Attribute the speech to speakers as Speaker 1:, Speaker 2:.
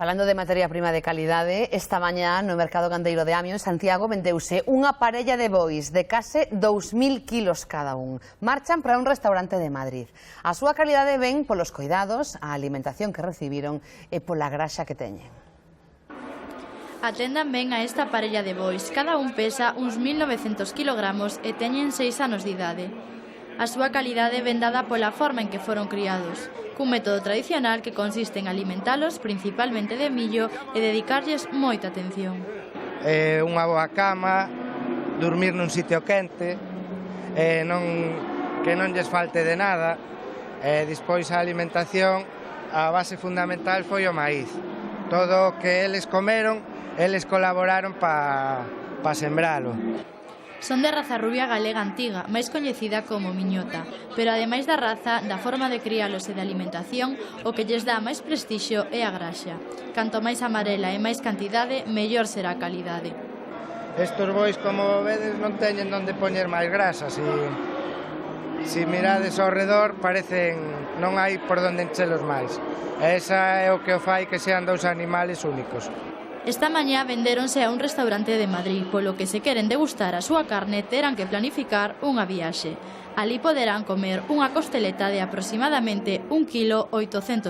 Speaker 1: Falando de materia prima de calidade, esta mañá no mercado gandeiro de Amio, en Santiago, vendeuse unha parella de bois de case 2000 kilos cada un. Marchan para un restaurante de Madrid. A súa calidade ven polos coidados, a alimentación que recibiron e pola graxa que teñen.
Speaker 2: Atendan ben a esta parella de bois. Cada un pesa uns 1900 kilogramos e teñen 6 anos de idade. A súa calidade ven dada pola forma en que foron criados, cun método tradicional que consiste en alimentalos principalmente de millo e dedicarlles moita atención.
Speaker 3: Unha boa cama, dormir nun sitio quente, que non lles falte de nada. Despois a alimentación, a base fundamental foi o maíz. Todo o que eles comeron, eles colaboraron para sembralo.
Speaker 2: Son de raza rubia galega antiga, máis coñecida como miñota, pero ademais da raza, da forma de crialos e de alimentación, o que lles dá máis prestixio é a graxa. Canto máis amarela e máis cantidade, mellor será a calidade.
Speaker 3: Estos bois, como vedes, non teñen onde poñer máis grasa. Si mirades ao redor, parecen non hai por onde enchelos máis. Esa é o que o fai que sean dous animales únicos.
Speaker 2: Esta mañá vendéronse a un restaurante de Madrid, polo que se queren degustar a súa carne terán que planificar unha viaxe. Alí poderán comer unha costeleta de aproximadamente 1,8 kg.